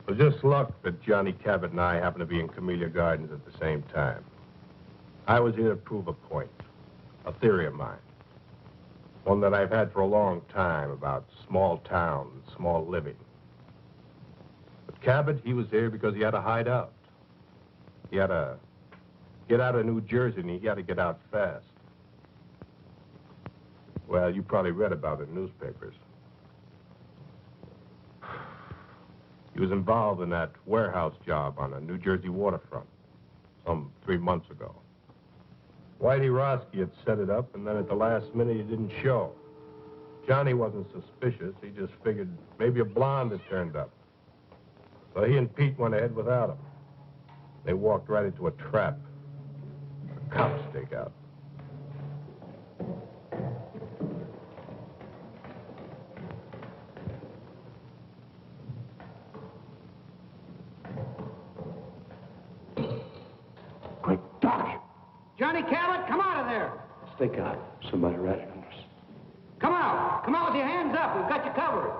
It was just luck that Johnny Cabot and I happened to be in Camellia Gardens at the same time. I was here to prove a point, a theory of mine. One that I've had for a long time about small towns, small living. But Cabot, he was here because he had to hide out. He had to get out of New Jersey, and he had to get out fast. Well, you probably read about it in newspapers. He was involved in that warehouse job on the New Jersey waterfront some 3 months ago. Whitey Roski had set it up, and then at the last minute, he didn't show. Johnny wasn't suspicious. He just figured maybe a blonde had turned up. So he and Pete went ahead without him. They walked right into a trap, a cop stakeout. Johnny Cabot, come out of there. Stick out. Somebody right on us. Come out. Come out with your hands up. We've got you covered.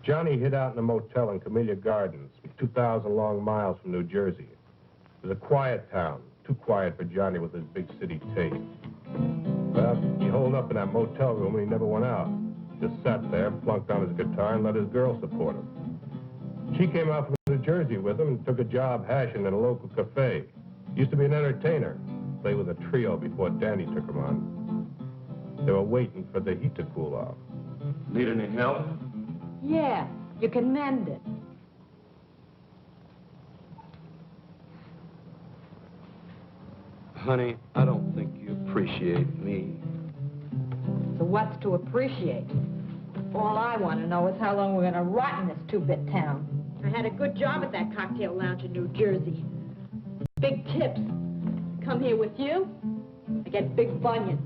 Johnny hid out in a motel in Camellia Gardens, 2,000 long miles from New Jersey. It was a quiet town, too quiet for Johnny with his big city taste. Well, he holed up in that motel room and he never went out. Just sat there, plunked on his guitar, and let his girl support him. She came out from New Jersey with him and took a job hashing at a local cafe. Used to be an entertainer. Played with a trio before Danny took him on. They were waiting for the heat to cool off. Need any help? Yeah, you can mend it. Honey, I don't think you appreciate me. So what's to appreciate? All I want to know is how long we're going to rot in this two-bit town. I had a good job at that cocktail lounge in New Jersey. Big tips. Come here with you, I get big bunions.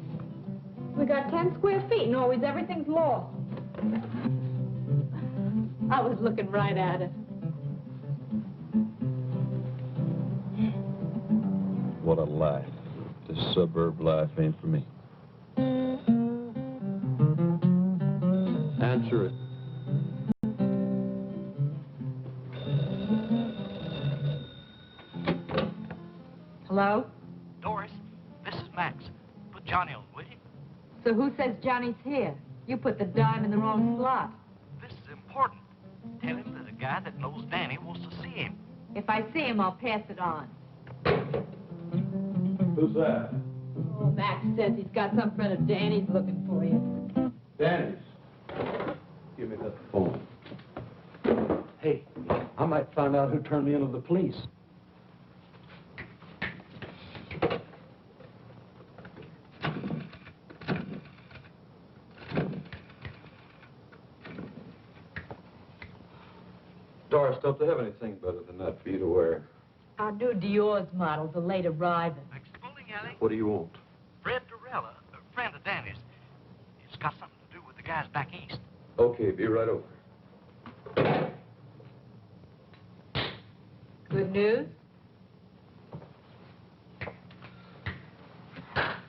We got 10 square feet and always everything's lost. I was looking right at it. What a life. This suburb life ain't for me. Answer it. Hello? Doris, this is Max. Put Johnny on, will you? So who says Johnny's here? You put the dime in the wrong slot. This is important. Tell him that a guy that knows Danny wants to see him. If I see him, I'll pass it on. Who's that? Oh, Max says he's got some friend of Danny's looking for you. Danny's. Give me that phone. Hey, I might find out who turned me into the police. Doris, don't they have anything better than that for you to wear? Our new Dior's models are late arriving. Max bowling alley. What do you want? Fred Durella, a friend of Danny's. It's got something to do with the guys back east. Okay, be right over. Good news?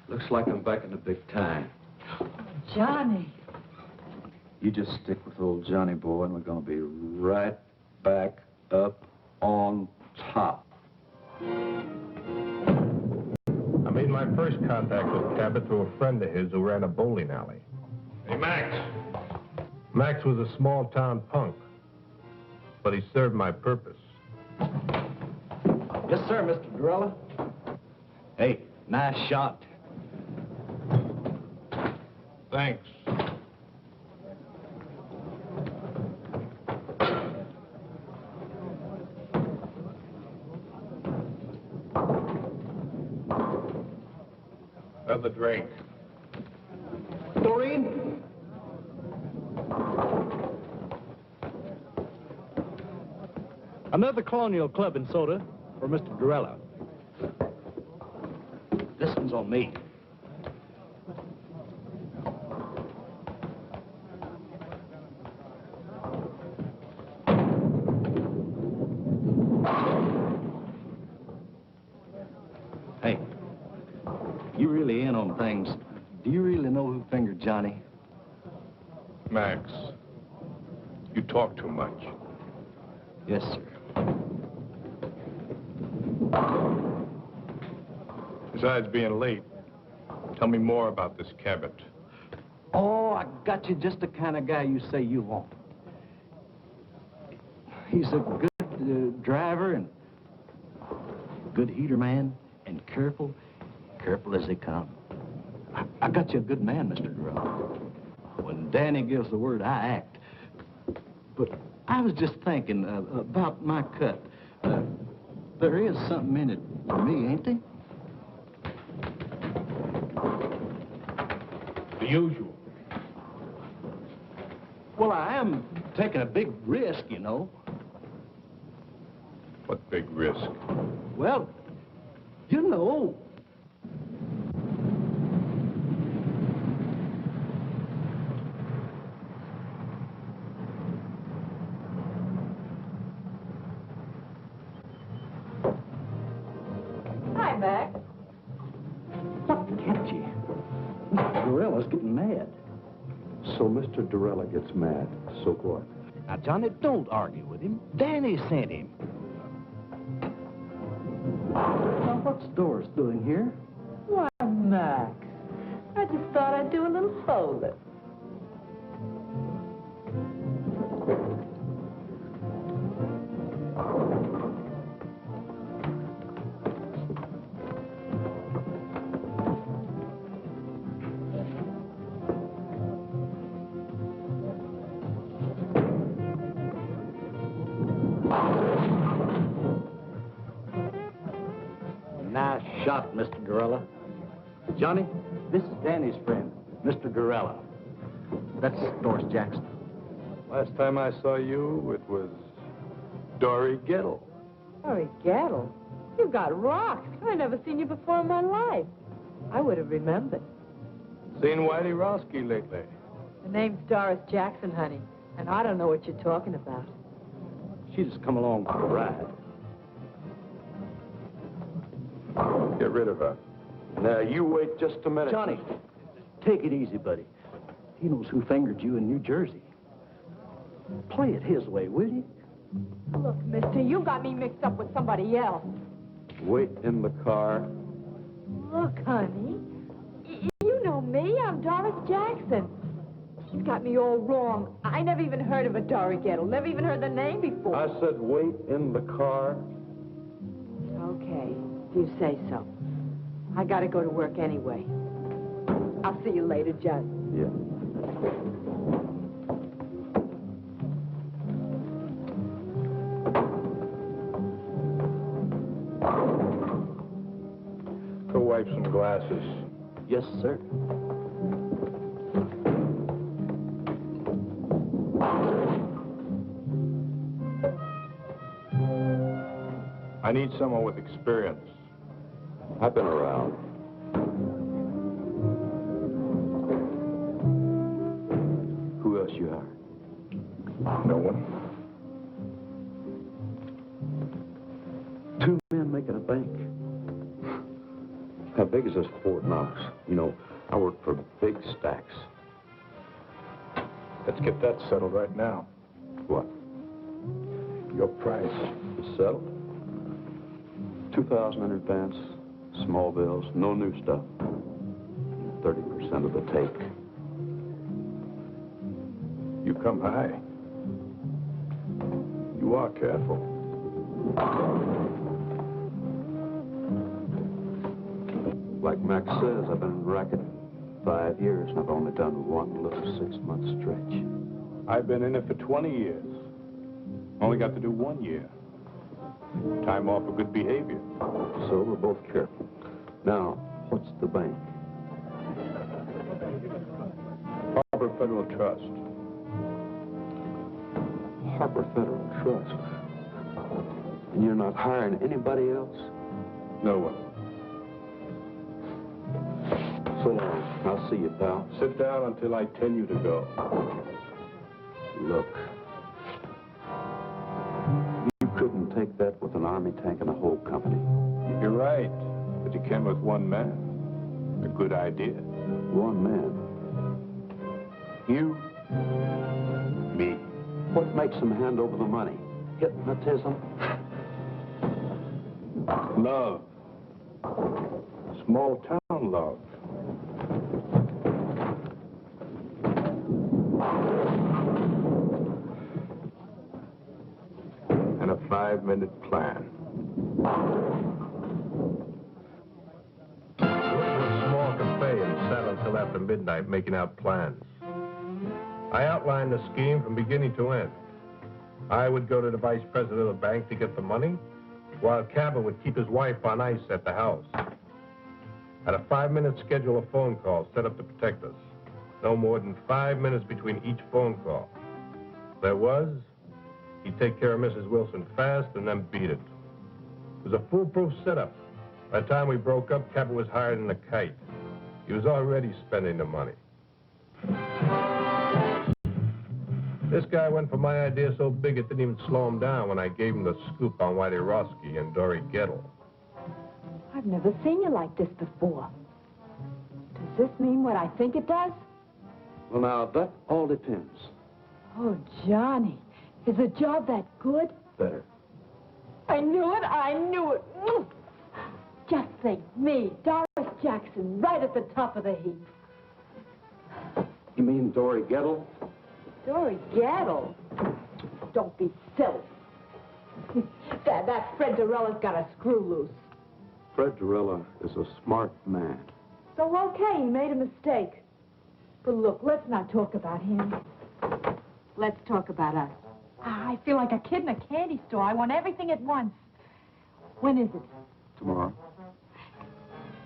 Looks like I'm back in the big time. Johnny. You just stick with old Johnny boy, and we're gonna be right back up on top. I made my first contact with Cabot through a friend of his who ran a bowling alley. Hey, Max. Max was a small-town punk, but he served my purpose. Yes, sir, Mr. Durella. Hey, nice shot. Thanks. Another drink. Doreen? Another Colonial Club and soda for Mr. Durella. This one's on me. Hey, you really in on things. Do you really know who fingered Johnny? Max, you talk too much. Yes, sir. Besides being late, tell me more about this Cabot. Oh, I got you just the kind of guy you say you want. He's a good driver and good heater man and careful as they come. I got you a good man, Mr. Durrell. When Danny gives the word, I act. But I was just thinking about my cut. There is something in it for me, ain't there? The usual. Well, I am taking a big risk, you know. What big risk? Well, you know. Hi, Max. What kept you? Mr. Durella's getting mad. So Mr. Durella gets mad. So what? Now, Johnny, don't argue with him. Danny sent him. Now, what's Doris doing here? Why, Max. I just thought I'd do a little bowling. Nice shot, Mr. Durella. Johnny, this is Danny's friend, Mr. Durella. That's Doris Jackson. Last time I saw you, it was Dory Gettle. Sorry, Gattle. You got rocks. I never seen you before in my life. I would have remembered. Seen Whitey Roski lately? The name's Doris Jackson, honey, and I don't know what you're talking about. She just come along for the ride. Get rid of her. Now, you wait just a minute. Johnny, take it easy, buddy. He knows who fingered you in New Jersey. Play it his way, will you? Look, mister, you got me mixed up with somebody else. Wait in the car. Look, honey, you know me. I'm Doris Jackson. You got me all wrong. I never even heard of a Dory Gettle. Never even heard the name before. I said wait in the car. Okay, if you say so. I gotta go to work anyway. I'll see you later, Judd. Yeah. Go wipe some glasses. Yes, sir. I need someone with experience. I've been around. Who else you hired? No one. 2 men making a bank. How big is this Fort Knox? You know, I work for big stacks. Let's get that settled right now. What? Your price. It's settled. 2,000 in advance, small bills, no new stuff. 30% of the take. You come high. You are careful. Like Max says, I've been in the racket 5 years, and I've only done one little 6-month stretch. I've been in it for 20 years. Only got to do 1 year. Time off for good behavior. So we're both careful. Now, what's the bank? Harbor Federal Trust. Harbor Federal Trust. And you're not hiring anybody else? No one. So long. I'll see you, pal. Sit down until I tell you to go. Look. You couldn't take that with an army tank and a whole company. You're right, but you can with one man. A good idea. One man. You, me. What makes them hand over the money? Hypnotism? Love. Small town love. And a 5-minute plan. We went to a small cafe and sat until after midnight making out plans. I outlined the scheme from beginning to end. I would go to the vice president of the bank to get the money, while Cabot would keep his wife on ice at the house. At a 5-minute schedule of phone calls set up to protect us. No more than 5 minutes between each phone call. There was, he'd take care of Mrs. Wilson fast and then beat it. It was a foolproof setup. By the time we broke up, Cabot was hired in a kite. He was already spending the money. This guy went for my idea so big it didn't even slow him down when I gave him the scoop on Whitey Roski and Dory Gettle. I've never seen you like this before. Does this mean what I think it does? Well, now, that all depends. Oh, Johnny, is the job that good? Better. I knew it, I knew it. Just think, me, Doris Jackson, right at the top of the heap. You mean Dory Gettle? Dory Gettle? Don't be silly. that Fred Dorella's got a screw loose. Fred Dorella is a smart man. So, okay, he made a mistake. But look, let's not talk about him. Let's talk about us. I feel like a kid in a candy store. I want everything at once. When is it? Tomorrow.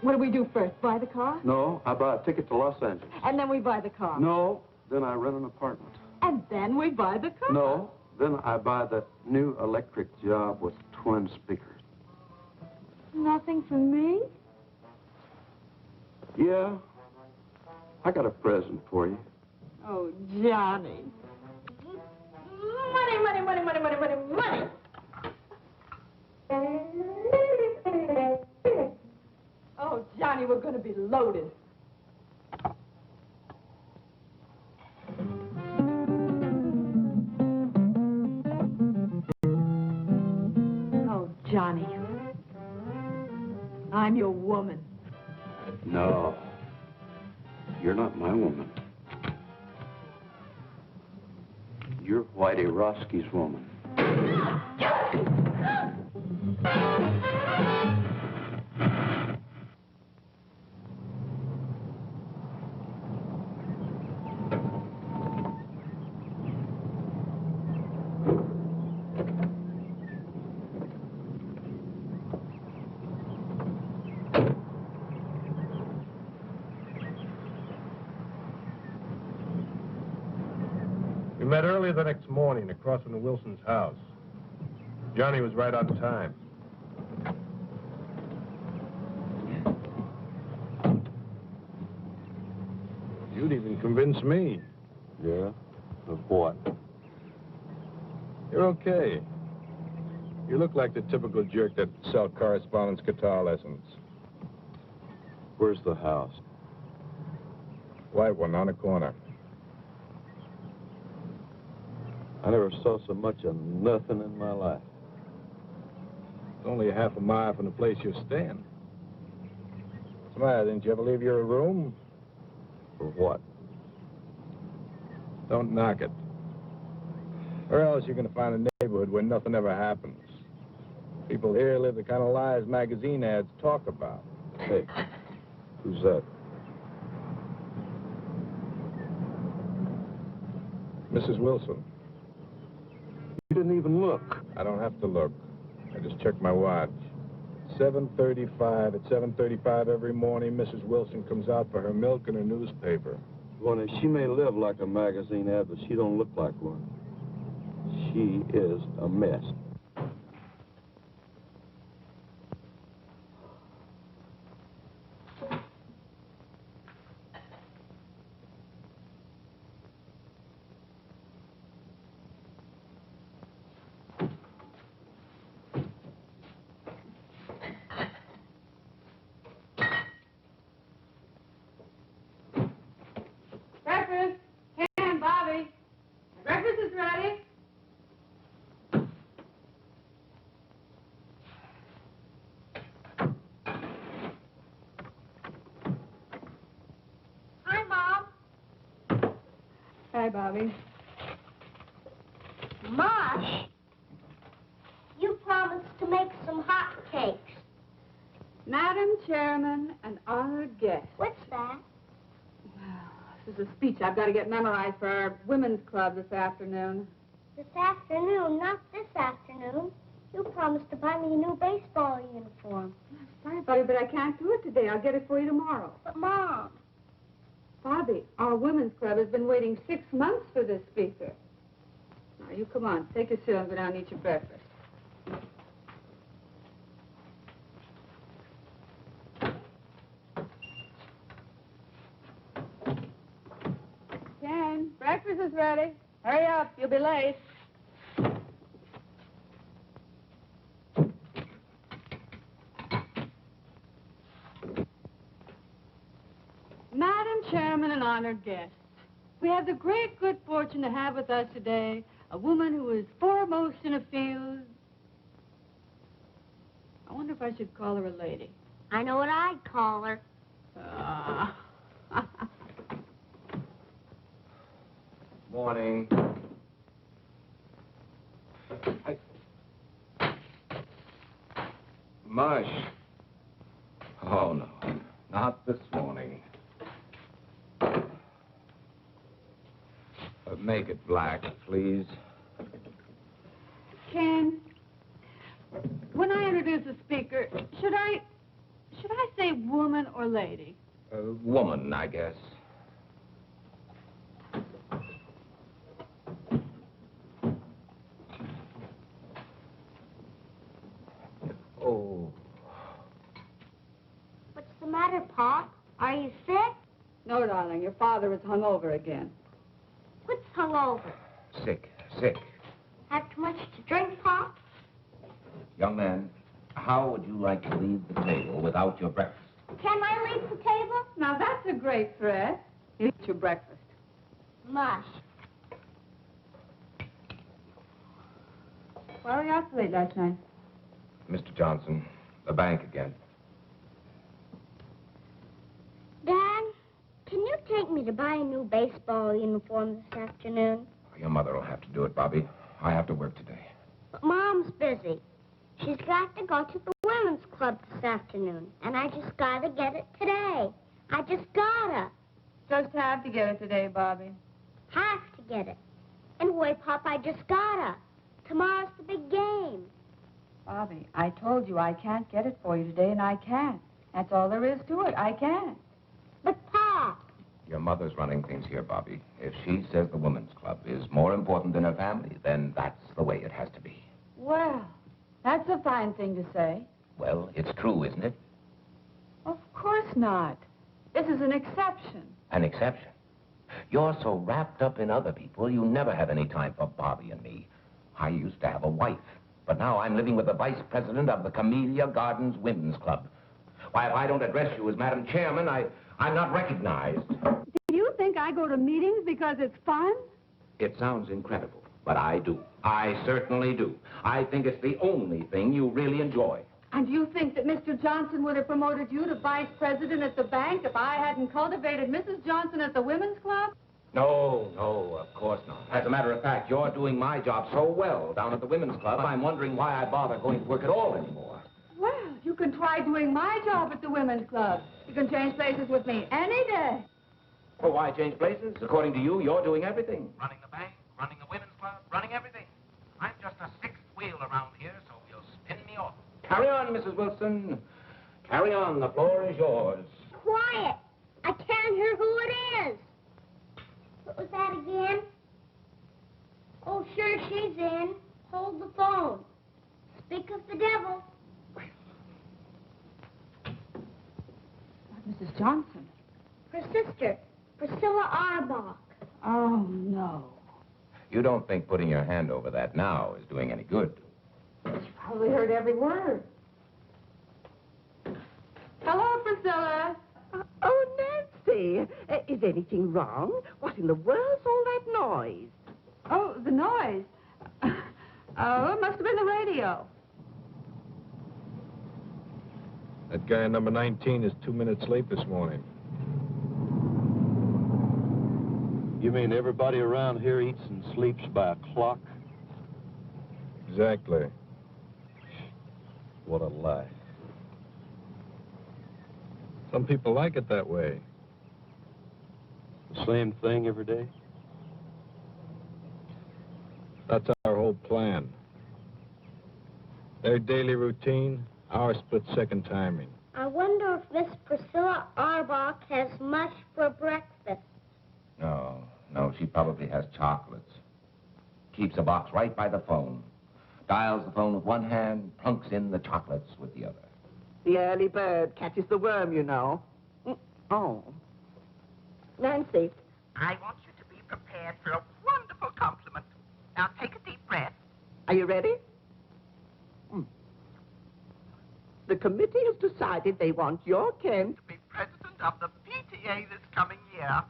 What do we do first? Buy the car? No, I buy a ticket to Los Angeles. And then we buy the car? No, then I rent an apartment. And then we buy the car? No, then I buy that new electric job with twin speakers. Nothing for me? Yeah, I got a present for you. Oh, Johnny. Money, money, money, money, money, money, money. Oh, Johnny, we're going to be loaded. Oh, Johnny. I'm your woman. No. You're not my woman. You're Whitey Roski's woman. We met early the next morning across from the Wilson's house. Johnny was right on time. You'd even convince me. Yeah? Of what? You're okay. You look like the typical jerk that sell correspondence guitar lessons. Where's the house? White one on the corner. I never saw so much of nothing in my life. It's only a half a mile from the place you're staying. What's the matter? Didn't you ever leave your room? For what? Don't knock it. Or else you're going to find a neighborhood where nothing ever happens. People here live the kind of lives magazine ads talk about. Hey, who's that? Mrs. Wilson. You didn't even look. I don't have to look. I just checked my watch. 7:35. At 7:35 every morning, Mrs. Wilson comes out for her milk and her newspaper. Well, she may live like a magazine ad, but she don't look like one. She is a mess. Breakfast. Ken, Bobby. Breakfast is ready. Hi, Mom. Hi, Bobby. Mosh, you promised to make some hot cakes. Madam Chairman and honored guests. What's that? This is a speech I've got to get memorized for our women's club this afternoon. This afternoon, not this afternoon. You promised to buy me a new baseball uniform. Sorry, Bobby, but I can't do it today. I'll get it for you tomorrow. But, Mom, Bobby, our women's club has been waiting 6 months for this speaker. Now, you come on. Take your seat and go down and eat your breakfast. Ken, breakfast is ready. Hurry up. You'll be late. Madam Chairman and honored guests, we have the great good fortune to have with us today a woman who is foremost in a field. I wonder if I should call her a lady. I know what I'd call her. Morning. Mush. Oh, no. Not this morning. Make it black, please. Ken, when I introduce a speaker, should I say woman or lady? Woman, I guess. Oh. What's the matter, Pop? Are you sick? No, darling, your father is hungover again. What's hungover? Sick. Have too much to drink, Pop? Young man, how would you like to leave the table without your breakfast? Can I leave the table? Now, that's a great threat. Eat your breakfast. Mush. Why were you out so late last night? Mr. Johnson, the bank again. like me to buy a new baseball uniform this afternoon. Your mother will have to do it, Bobby. I have to work today. But Mom's busy. She's got to go to the women's club this afternoon, and I just gotta get it today. I just gotta. Just have to get it today, Bobby. Have to get it. Anyway, Pop, I just gotta. Tomorrow's the big game. Bobby, I told you I can't get it for you today, and I can't. That's all there is to it. I can't. But, Pop, Your mother's running things here, Bobby. If she says the women's club is more important than her family, then that's the way it has to be. Well, that's a fine thing to say. Well, it's true, isn't it? Of course not. This is an exception. An exception. You're so wrapped up in other people, you never have any time for Bobby and me. I used to have a wife, but now I'm living with the vice president of the Camellia Gardens Women's Club. Why, if I don't address you as Madam Chairman, I'm not recognized. Do you think I go to meetings because it's fun? It sounds incredible, but I do. I certainly do. I think it's the only thing you really enjoy. And do you think that Mr. Johnson would have promoted you to vice president at the bank if I hadn't cultivated Mrs. Johnson at the women's club? No, of course not. As a matter of fact, you're doing my job so well down at the women's club, I'm wondering why I bother going to work at all anymore. Well, you can try doing my job at the women's club. You can change places with me any day. Well, why change places? According to you, you're doing everything. Running the bank, running the women's club, running everything. I'm just a sixth wheel around here, so you'll spin me off. Carry on, Mrs. Wilson. Carry on. The floor is yours. quiet. I can't hear who it is. What was that again? Oh, sure, she's in. Hold the phone. Speak of the devil. Mrs. Johnson. Her sister, Priscilla Arbach. Oh, no. You don't think putting your hand over that now is doing any good? She probably heard every word. Hello, Priscilla. Oh, Nancy, is anything wrong? What in the world's all that noise? Oh, the noise. Oh, it must have been the radio. That guy number 19 is 2 minutes late this morning. You mean everybody around here eats and sleeps by a clock? Exactly. What a lie. Some people like it that way. The same thing every day? That's our whole plan. Their daily routine, our split-second timing. I wonder if Miss Priscilla Arbach has mush for breakfast. No, she probably has chocolates. Keeps a box right by the phone. Dials the phone with one hand, plunks in the chocolates with the other. The early bird catches the worm, you know. Oh. Nancy. I want you to be prepared for a wonderful compliment. Now take a deep breath. Are you ready? The committee has decided they want your Ken To be president of the PTA this coming year.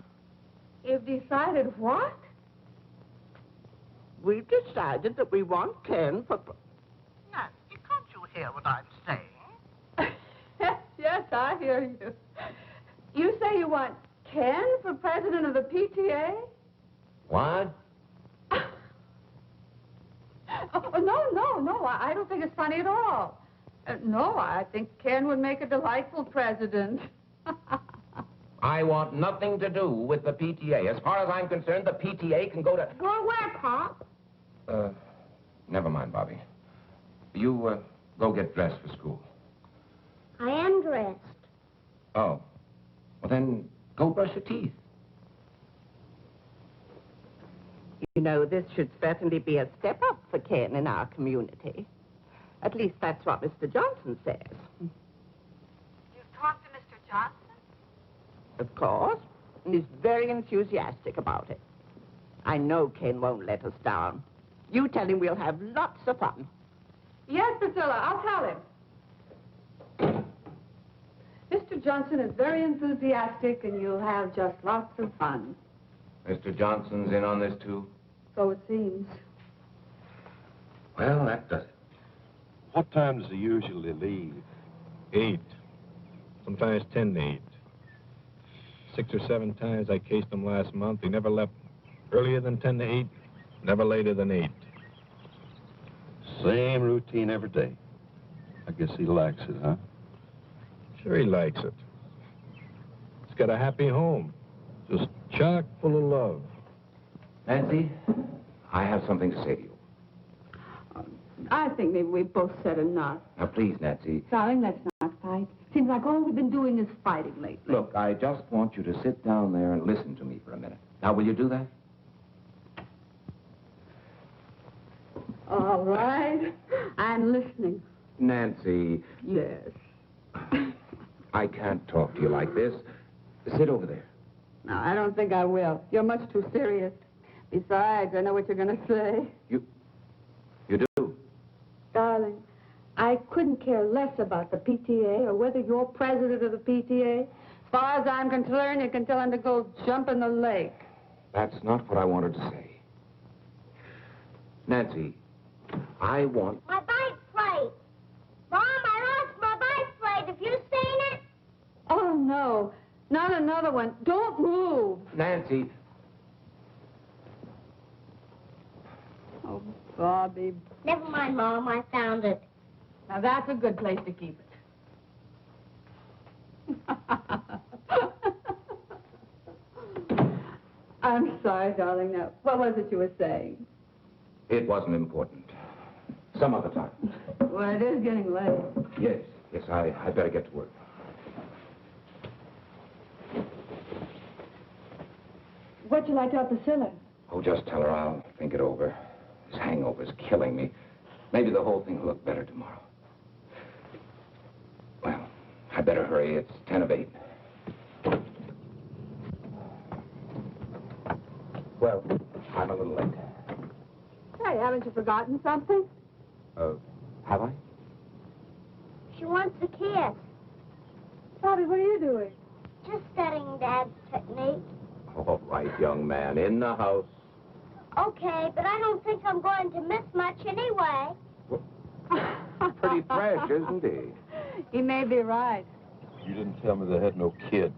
You've decided what? We've decided that we want Ken for... Nancy, can't you hear what I'm saying? Yes, I hear you. You say you want Ken for president of the PTA? What? Oh, no. I don't think it's funny at all. No, I think Ken would make a delightful president. I want nothing to do with the PTA. As far as I'm concerned, the PTA can go to... Go where, Pop? Never mind, Bobby. You, go get dressed for school. I am dressed. Oh. Well, then, go brush your teeth. You know, this should certainly be a step up for Ken in our community. At least that's what Mr. Johnson says. You've talked to Mr. Johnson? Of course. And he's very enthusiastic about it. I know Ken won't let us down. You tell him we'll have lots of fun. Yes, Priscilla, I'll tell him. Mr. Johnson is very enthusiastic, and you'll have just lots of fun. Mr. Johnson's in on this, too? So it seems. Well, that does it. What time does he usually leave? 8. Sometimes 10 to 8. 6 or 7 times I cased him last month. He never left earlier than 10 to 8, never later than 8. Same routine every day. I guess he likes it, huh? Sure he likes it. He's got a happy home, just chock full of love. Nancy, I have something to say to you. I think maybe we both said enough. Now, please, Nancy. Darling, let's not fight. Seems like all we've been doing is fighting lately. Look, I just want you to sit down there and listen to me for a minute. Now, will you do that? All right. I'm listening. Nancy, Yes. I can't talk to you like this. Sit over there. No, I don't think I will. You're much too serious. Besides, I know what you're going to say. You do? Darling, I couldn't care less about the PTA or whether you're president of the PTA. As far as I'm concerned, you can tell him to go jump in the lake. That's not what I wanted to say. Nancy, I want... My bike plate. Mom, I lost my bike plate. Have you seen it? Oh, no. Not another one. Don't move. Nancy, Oh, Bobby. Never mind, Mom. I found it. Now, that's a good place to keep it. I'm sorry, darling. Now, what was it you were saying? it wasn't important. Some other time. Well, it is getting late. Yes, I better get to work. What'd you like to tell Priscilla? Oh, just tell her I'll think it over. This hangover's killing me. Maybe the whole thing will look better tomorrow. Well, I better hurry. It's 10 of 8. Well, I'm a little late. Hey, haven't you forgotten something? Have I? She wants a kiss. Bobby, what are you doing? Just studying Dad's technique. All right, young man, in the house. Okay, but I don't think I'm going to miss much anyway. Pretty fresh, isn't he? He may be right. You didn't tell me they had no kid.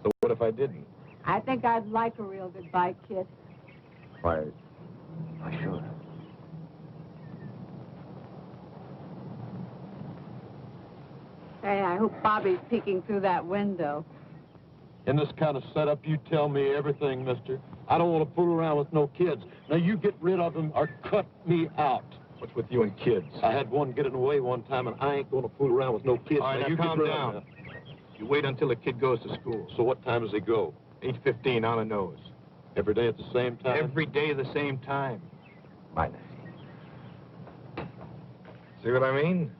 So what if I didn't? I think I'd like a real goodbye kiss. Why, sure. Hey, I hope Bobby's peeking through that window. In this kind of setup, you tell me everything, mister. I don't want to fool around with no kids. Now, you get rid of them or cut me out. What's with you and kids? I had one getting away one time, and I ain't going to fool around with no kids. All right, now you calm get rid of down. them. You wait until the kid goes to school. So what time does he go? 8:15 on the nose. Every day at the same time? Every day the same time. Bye, Nancy. See what I mean?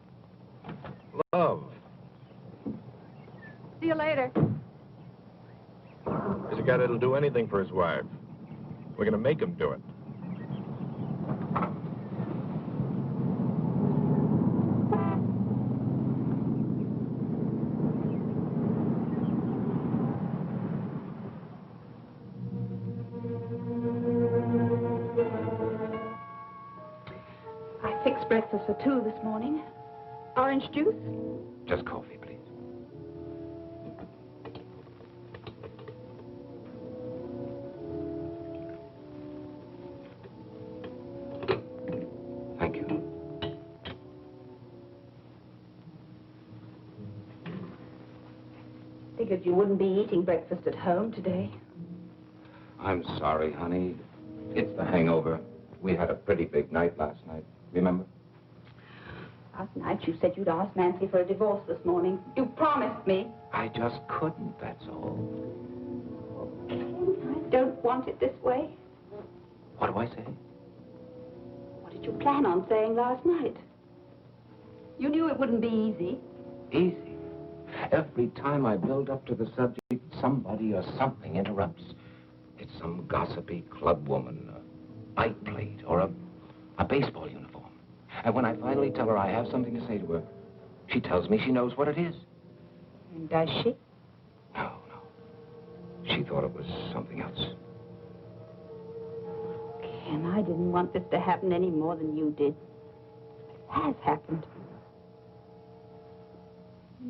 Love. See you later. There's a guy that'll do anything for his wife. We're gonna make him do it. I fixed breakfast for 2 this morning. Orange juice? Just coffee, please. Thank you. Figured you wouldn't be eating breakfast at home today. I'm sorry, honey. It's the hangover. We had a pretty big night last night. Remember? Last night you said you'd ask Nancy for a divorce this morning. You promised me. I just couldn't, that's all. I don't want it this way. What do I say? What did you plan on saying last night? You knew it wouldn't be easy. Easy. Every time I build up to the subject, somebody or something interrupts. It's some gossipy club woman, a bike plate, or a baseball uniform. And when I finally tell her I have something to say to her, she tells me she knows what it is. And does she? No. She thought it was something else. Ken, I didn't want this to happen any more than you did. It has happened.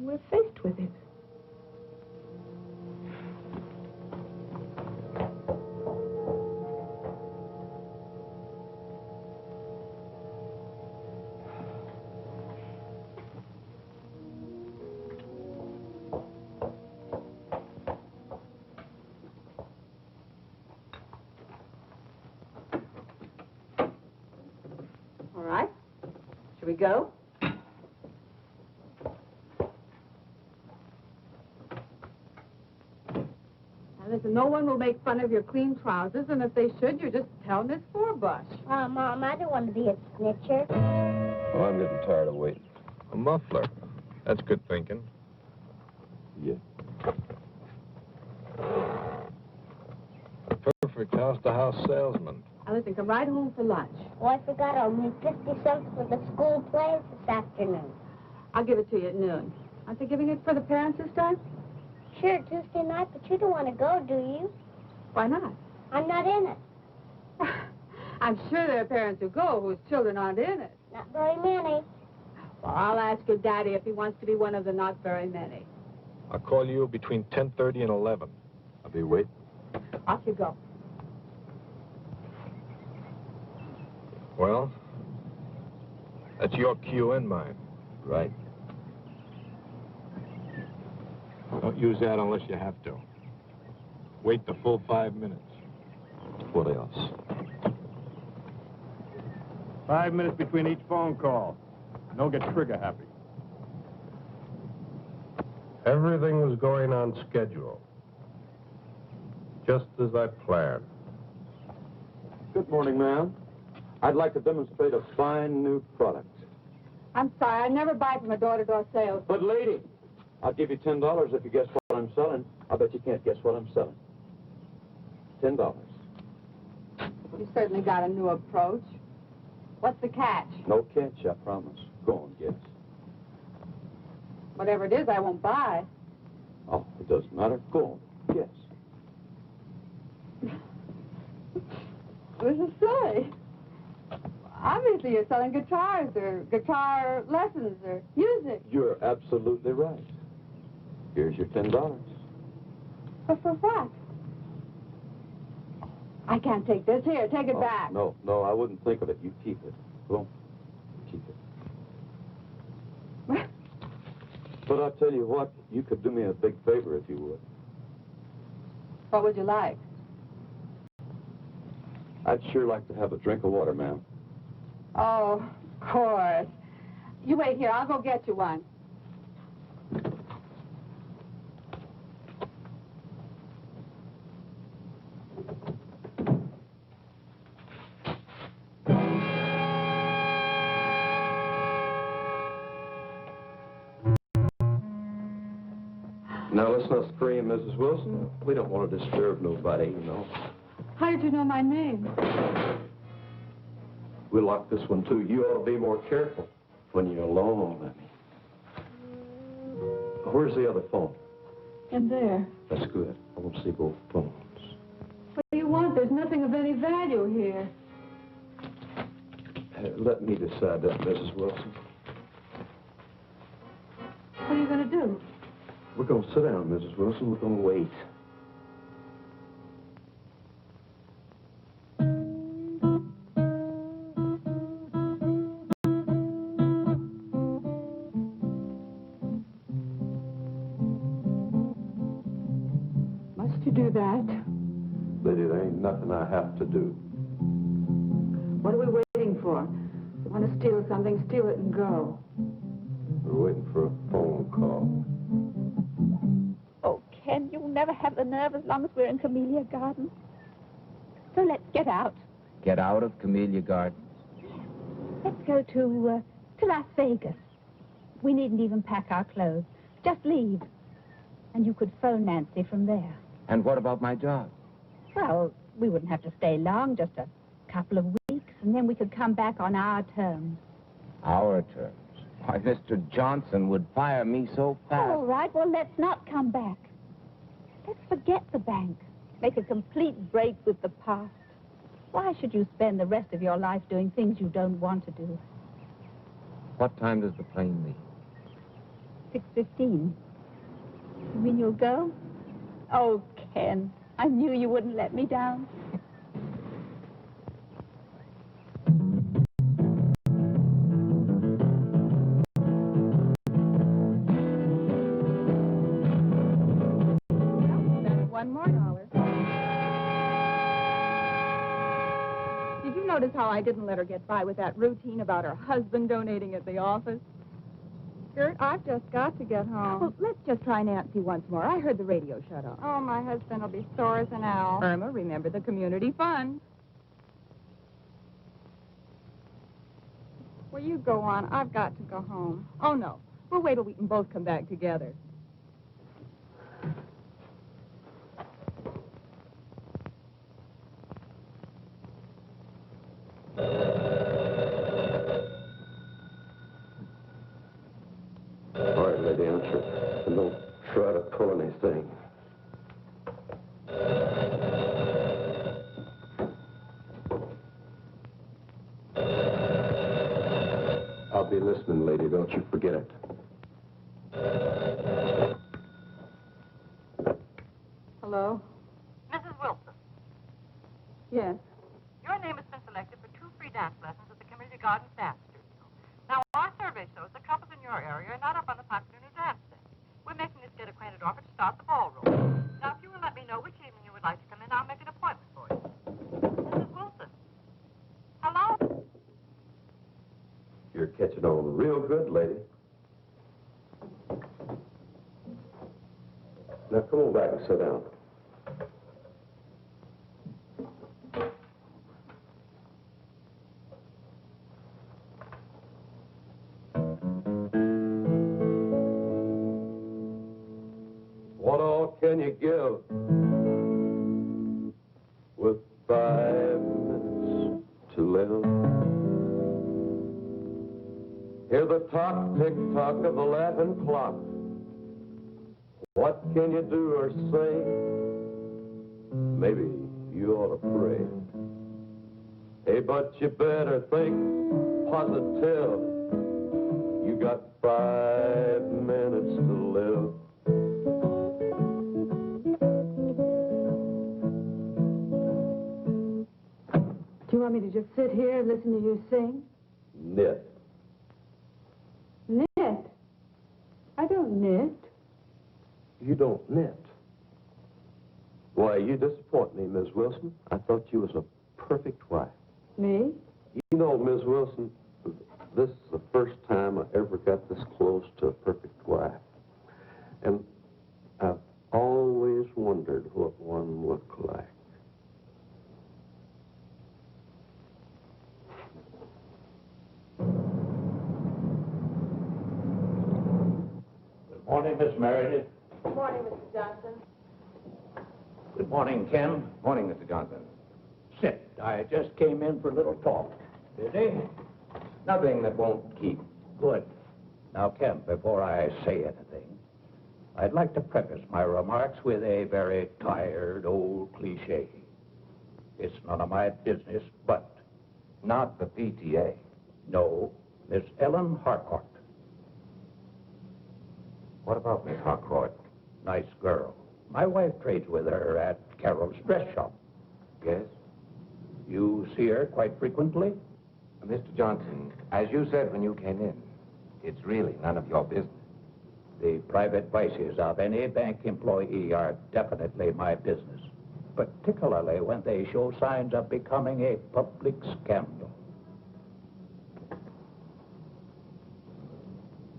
We're faced with it. go. Now, listen, no one will make fun of your clean trousers, and if they should, you just tell Miss Forbush. Mom, I don't want to be a snitcher. Oh, I'm getting tired of waiting. A muffler. That's good thinking. Yeah. A perfect house-to-house salesman. Now, listen, come right home for lunch. Oh, I forgot I'll need 50 cents for the school plays this afternoon. I'll give it to you at noon. Aren't they giving it for the parents this time? Sure, Tuesday night, but you don't want to go, do you? Why not? I'm not in it. I'm sure there are parents who go whose children aren't in it. Not very many. Well, I'll ask your daddy if he wants to be one of the not very many. I'll call you between 10:30 and 11. I'll be waiting. Off you go. Well, that's your cue and mine. Right. Don't use that unless you have to. Wait the full 5 minutes. What else? 5 minutes between each phone call. Don't get trigger happy. Everything was going on schedule. Just as I planned. Good morning, ma'am. I'd like to demonstrate a fine new product. I'm sorry, I never buy from a door-to-door sales. But, lady, I'll give you $10 if you guess what I'm selling. I bet you can't guess what I'm selling. $10. You certainly got a new approach. What's the catch? No catch, I promise. Go on, guess. Whatever it is, I won't buy. Oh, it doesn't matter. Go on, guess. This is silly. Obviously, you're selling guitars or guitar lessons or music. You're absolutely right. Here's your $10. But for what? I can't take this. Here, take it back. No, I wouldn't think of it. You keep it. Go on, keep it. But I'll tell you what, you could do me a big favor if you would. What would you like? I'd sure like to have a drink of water, ma'am. Oh, of course. You wait here. I'll go get you one. Now, let's not scream, Mrs. Wilson. We don't want to disturb nobody, you know. How did you know my name? We locked this one, too. You ought to be more careful when you're alone, I mean. Where's the other phone? In there. That's good. I want to see both phones. What do you want? There's nothing of any value here. Let me decide that, Mrs. Wilson. What are you going to do? We're going to sit down, Mrs. Wilson. We're going to wait. Must you do that? Lady, there ain't nothing I have to do. What are we waiting for? You want to steal something, steal it and go. We're waiting for a phone call. Oh, Ken, you'll never have the nerve as long as we're in Camellia Gardens. So let's get out. Get out of Camellia Gardens? Let's go to Las Vegas. We needn't even pack our clothes. Just leave. And you could phone Nancy from there. And what about my job? Well, we wouldn't have to stay long, just a couple of weeks, and then we could come back on our terms. Our terms? Why, Mr. Johnson would fire me so fast. All right, well, let's not come back. Let's forget the bank. Make a complete break with the past. Why should you spend the rest of your life doing things you don't want to do? What time does the plane leave? 6:15. You mean you'll go? Oh, Ken, I knew you wouldn't let me down. $1 more. Did you know notice how I didn't let her get by with that routine about her husband donating at the office? Gert, I've just got to get home. Well, let's just try Nancy once more. I heard the radio shut off. Oh, my husband will be sore as an owl. Irma, remember the community fund. Well, you go on. I've got to go home. Oh, no. We'll wait till we can both come back together. All right, lady, answer. And don't try to pull anything. I'll be listening, lady. Don't you forget it. Hello? Mrs. Wilson, Yes. your name has been selected for 2 free dance lessons at the Community Gardens Dance Studio. Now, our survey shows that couples in your area are not up on the popular new dance thing. We're making this get acquainted offer to start the ballroom. Now, if you will let me know which evening you would like to come in, I'll make an appointment for you. Mrs. Wilson. Hello? You're catching on real good, lady. Now, come on back and sit down. What all can you give with 5 minutes to live? Hear the talk, tick-tock of the laughing clock. What can you do or say? Maybe you ought to pray. Hey, but you better think positive. You got 5 minutes to live. Do you want me to just sit here and listen to you sing? Knit. Knit? I don't knit. You don't knit. Why, you disappoint me, Miss Wilson. I thought you was a perfect wife. Me? You know, Miss Wilson, this is the first time I ever got this close to a perfect wife. And I've always wondered what one looked like. Good morning, Miss Meredith. Good morning, Mr. Johnson. Good morning, Ken. Morning, Mr. Johnson. Sit. I just came in for a little talk. Busy? Nothing that won't keep. Good. Now, Ken, before I say anything, I'd like to preface my remarks with a very tired old cliche. It's none of my business, but... Not the PTA. No, Miss Ellen Harcourt. What about Miss Harcourt? Nice girl. My wife trades with her at Carol's dress shop. Yes? You see her quite frequently? Mr. Johnson, as you said when you came in, it's really none of your business. The private vices of any bank employee are definitely my business, particularly when they show signs of becoming a public scandal.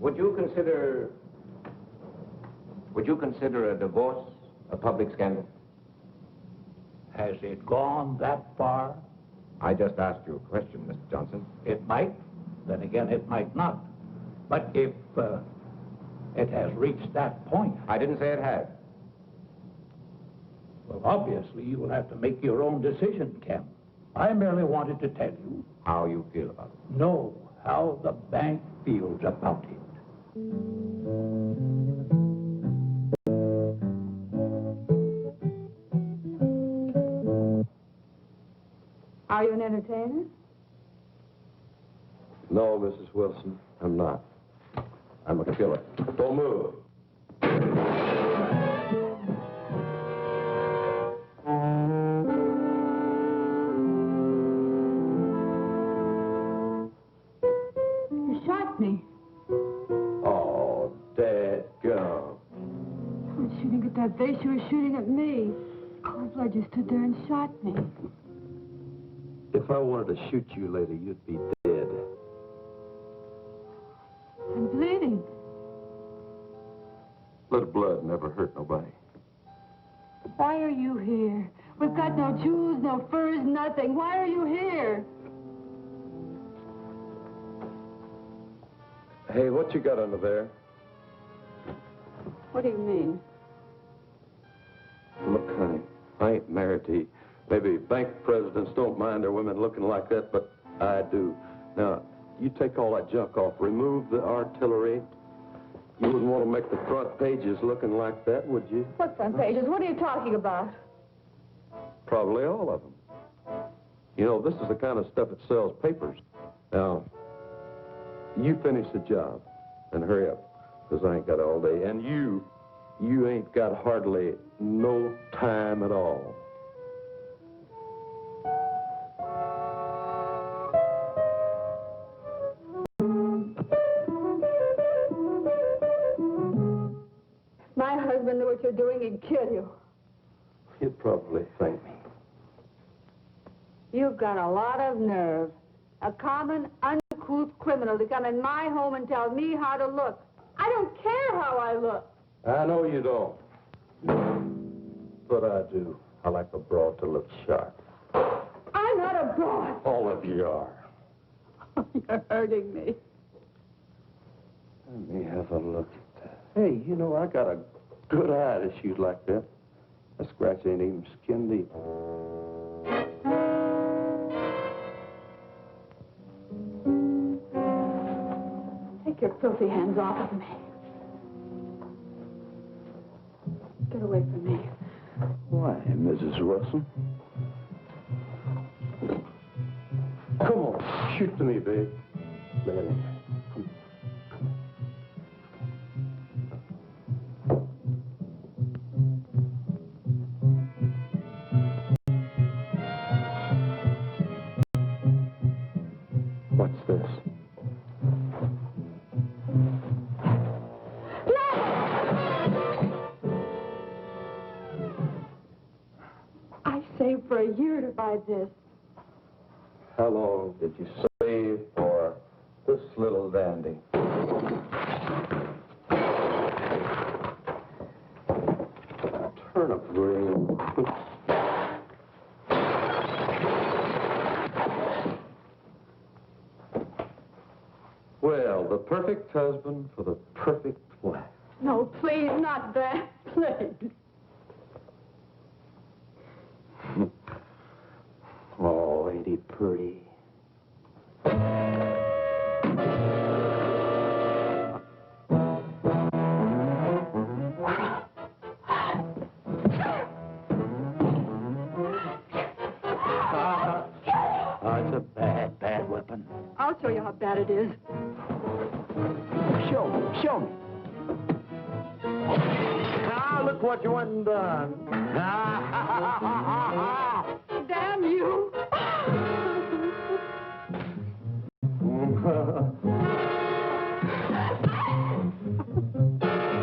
Would you consider a divorce a public scandal? Has it gone that far? I just asked you a question, Mr. Johnson. It might. Then again, it might not. But if it has reached that point... I didn't say it had. Well, obviously, you will have to make your own decision, Ken. I merely wanted to tell you... How you feel about it. No, how the bank feels about it. Are you an entertainer? No, Mrs. Wilson, I'm not. I'm a killer. Don't move. You shot me. Oh, dadgum. You weren't shooting at that vase, you were shooting at me. Cold blood, you stood there and shot me. If I wanted to shoot you later, you'd be dead. I'm bleeding. Little blood never hurt nobody. Why are you here? We've got no jewels, no furs, nothing. Why are you here? Hey, what you got under there? What do you mean? Look, honey, I ain't married to you. Maybe bank presidents don't mind their women looking like that, but I do. Now, you take all that junk off. Remove the artillery. You wouldn't want to make the front pages looking like that, would you? What front pages? What are you talking about? Probably all of them. You know, this is the kind of stuff that sells papers. Now, you finish the job and hurry up, because I ain't got all day. And you ain't got hardly no time at all. My husband knew what you're doing, he'd kill you. You'd probably thank me. You've got a lot of nerve. A common, uncouth criminal to come in my home and tell me how to look. I don't care how I look. I know you don't. But I do. I like a broad to look sharp. I'm not a broad. All of you are. You're hurting me. Let me have a look at that. Hey, you know, I got a good eye to shoot like that. That scratch ain't even skin deep. Take your filthy hands off of me. Get away from me. Why, Mrs. Wilson? Come on, shoot to me, babe. Let it in. What's this? I saved for a year to buy this. How long did you save for this little dandy? Turnip green. Well, the perfect husband for the perfect wife. No, please, not that. Please. Oh, ain't he pretty? It's a bad, bad weapon. I'll show you how bad it is. Show me, show me. Now, look what you went and done. Damn you!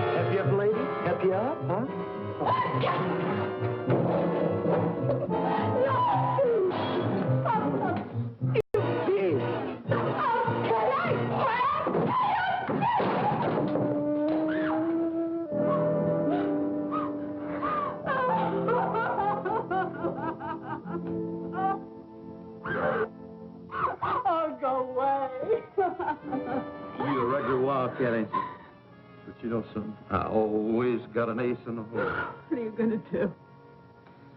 Help you up, lady? Help you up, huh? Oh, go away. You a regular wildcat, ain't you? But you know something? I always got an ace in the hole. What are you going to do?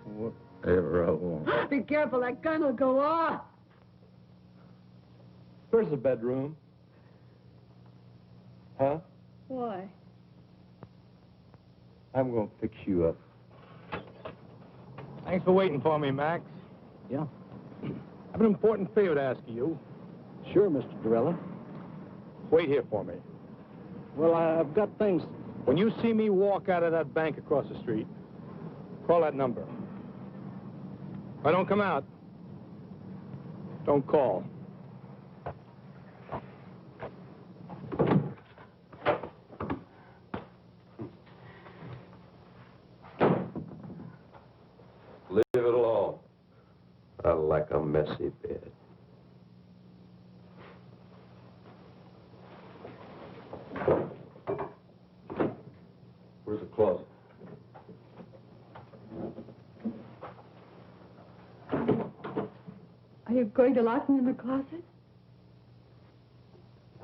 Whatever I want. Be careful, that gun will go off. Where's the bedroom? Huh? Why? I'm going to fix you up. Thanks for waiting for me, Max. Yeah. I have an important favor to ask of you. Sure, Mr. Dorella. Wait here for me. Well, I've got things. When you see me walk out of that bank across the street, call that number. If I don't come out, don't call. Leave it alone. I like a messy bed. Where's the closet? Are you going to lock me in the closet?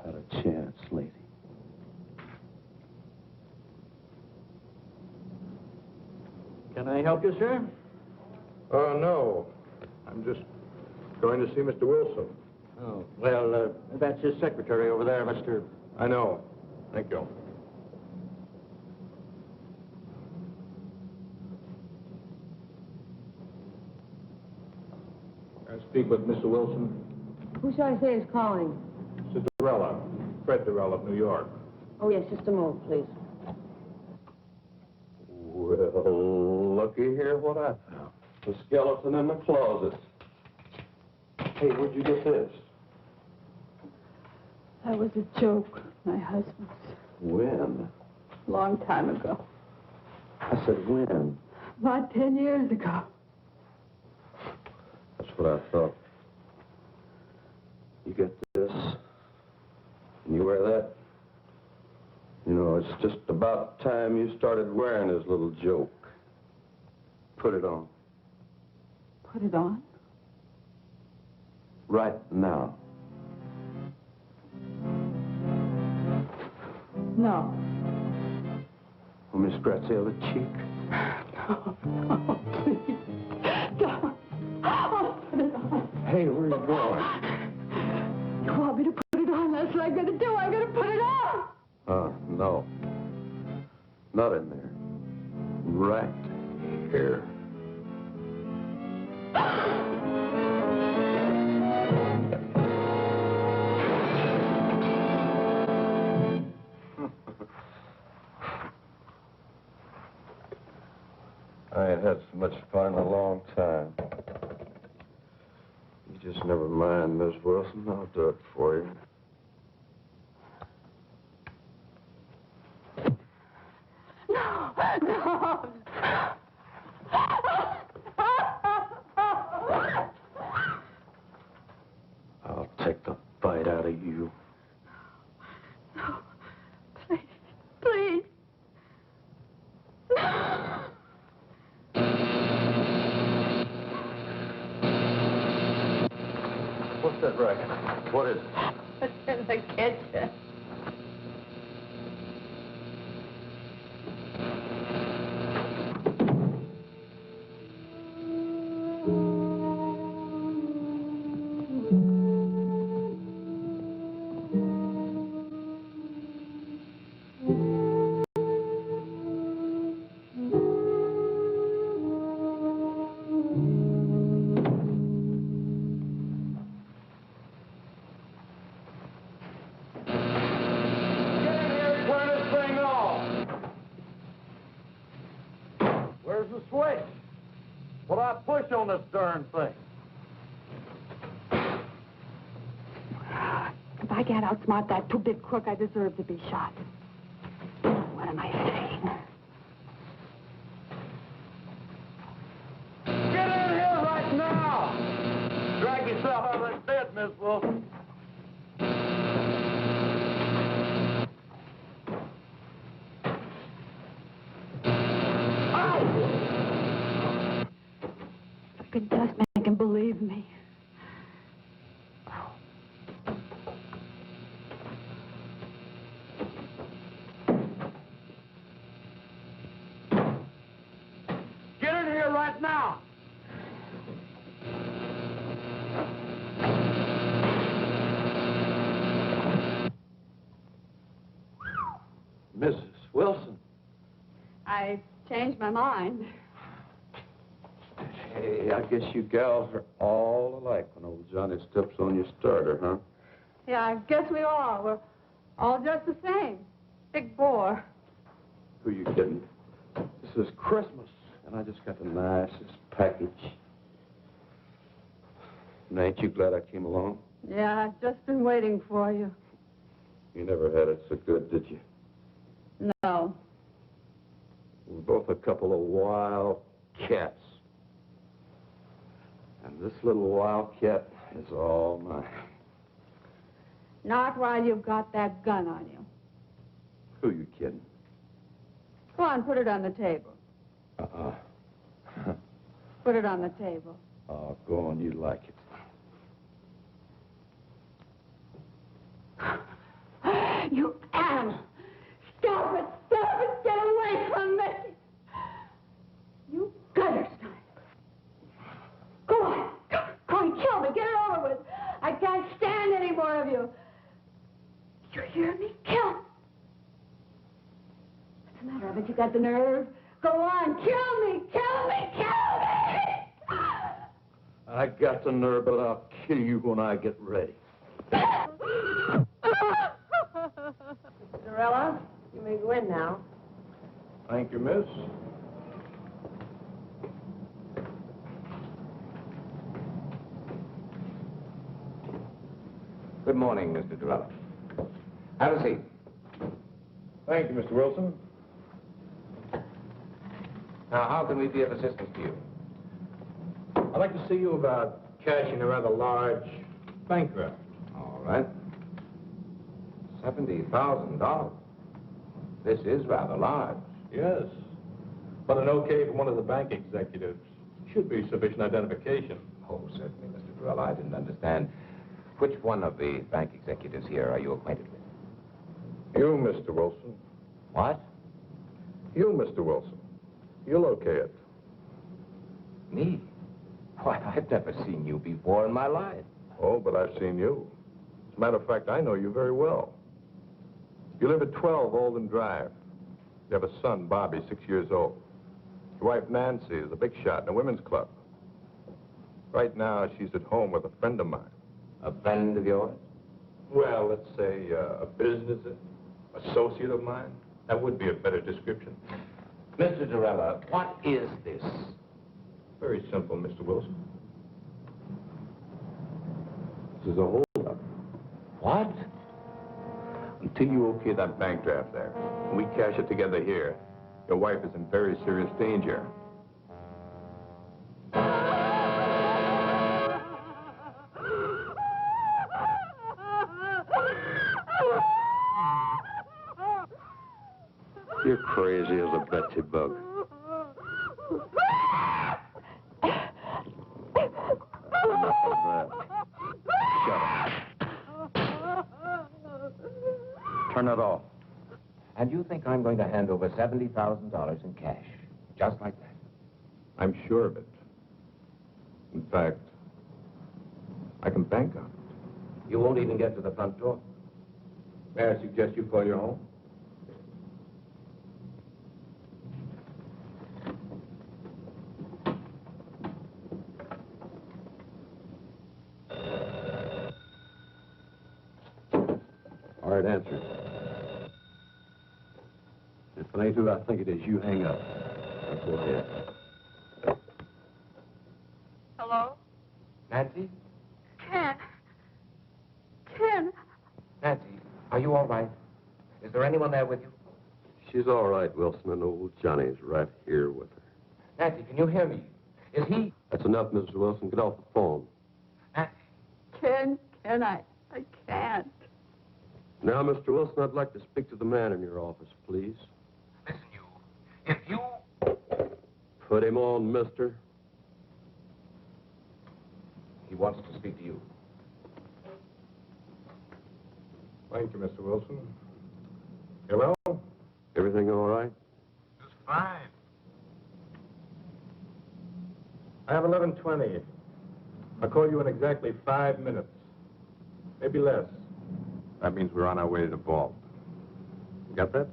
Not a chance, lady. Can I help you, sir? No. I'm just going to see Mr. Wilson. Oh, well, that's his secretary over there, Mr. I know. Thank you. I speak with Mr. Wilson. Who shall I say is calling? Sister Durella. Fred Durella of New York. Oh, yes, just a moment, please. Well, looky here what I found. The skeleton in the closet. Hey, where'd you get this? That was a joke, my husband's. When? Long time ago. I said when? About 10 years ago. That's what I thought. You get this, and you wear that. You know, it's just about time you started wearing his little joke. Put it on. Put it on? Right now. No. Want me to scratch the other cheek? No, please. Don't. Oh, put it on. Hey, where are you going? You want me to put it on? That's what I'm going to do. I'm going to put it on. No. Not in there. Right here. I ain't had so much fun in a long time. You just never mind, Miss Wilson. I'll do it for you. No, no. I'll take the bite out of you. No, please, please. No. What's that racket? What is it? It's in the kitchen. Where's the switch? What do I push on this darn thing? If I can't outsmart that two-bit crook, I deserve to be shot. What am I saying? Get in here right now! Drag yourself out of that bed, Miss Wilson. If I could just make him believe me. Get in here right now! Mrs. Wilson. I changed my mind. Hey, I guess you gals are all alike when old Johnny steps on your starter, huh? Yeah, I guess we are. We're all just the same. Big bore. Who you kidding? This is Christmas, and I just got the nicest package. And ain't you glad I came along? Yeah, I've just been waiting for you. You never had it so good, did you? No. We're both a couple of wild cats. And This little wildcat is all mine. Not while you've got that gun on you. Who you kidding? Go on, put it on the table. Uh-uh. Put it on the table. Oh, go on, you like it. You animal! Stop it! Stop it! Get away from me! You gutter snipe! Go on! Go on, kill me! Get it over with! I can't stand any more of you! You hear me? Kill! What's the matter? Haven't you got the nerve? Go on! Kill me! Kill me! Kill me! I got the nerve, but I'll kill you when I get ready. Cinderella, you may go in now. Thank you, miss. Good morning, Mr. Durrell. Have a seat. Thank you, Mr. Wilson. Now, how can we be of assistance to you? I'd like to see you about cashing a rather large bank draft. All right. $70,000. This is rather large. Yes. But an okay from one of the bank executives should be sufficient identification. Oh, certainly, Mr. Durrell. I didn't understand. Which one of the bank executives here are you acquainted with? You, Mr. Wilson. What? You, Mr. Wilson. You'll okay it. Me? Why, I've never seen you before in my life. Oh, but I've seen you. As a matter of fact, I know you very well. You live at 12 Alden Drive. You have a son, Bobby, 6 years old. Your wife, Nancy, is a big shot in a women's club. Right now, she's at home with a friend of mine. A friend of yours? Well, let's say a business associate of mine. That would be a better description. Mr. Durrell, what is this? Very simple, Mr. Wilson. This is a holdup. What? Until you okay that bank draft there, and we cash it together here, your wife is in very serious danger. You're crazy as a Betsy bug. Enough of that. Shut up. Turn it off. And you think I'm going to hand over $70,000 in cash, just like that? I'm sure of it. In fact, I can bank on it. You won't even get to the front door. May I suggest you call your home? All right, answer. If it ain't who I think it is, you hang up. Now, go ahead. Hello? Nancy? Ken. Ken. Nancy, are you all right? Is there anyone there with you? She's all right, Wilson, and old Johnny's right here with her. Nancy, can you hear me? Is he... That's enough, Mrs. Wilson. Get off the phone. Nancy? Ken, I can't. Now, Mr. Wilson, I'd like to speak to the man in your office, please. Listen, you. If you... Put him on, mister. He wants to speak to you. Thank you, Mr. Wilson. Hello? Everything all right? Just fine. I have 11:20. I'll call you in exactly 5 minutes. Maybe less. That means we're on our way to the vault. You got that?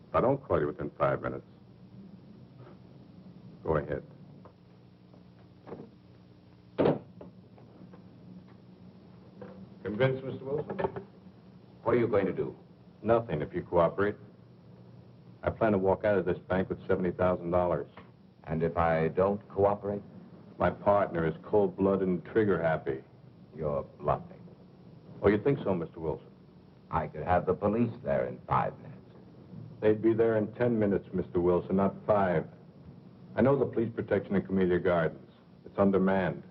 If I don't call you within 5 minutes, go ahead. Convinced, Mr. Wilson? What are you going to do? Nothing, if you cooperate. I plan to walk out of this bank with $70,000. And if I don't cooperate? My partner is cold-blooded and trigger-happy. You're bluffing. Oh, you think so, Mr. Wilson? I could have the police there in 5 minutes. They'd be there in 10 minutes, Mr. Wilson, not 5. I know the police protection in Camellia Gardens. It's undermanned.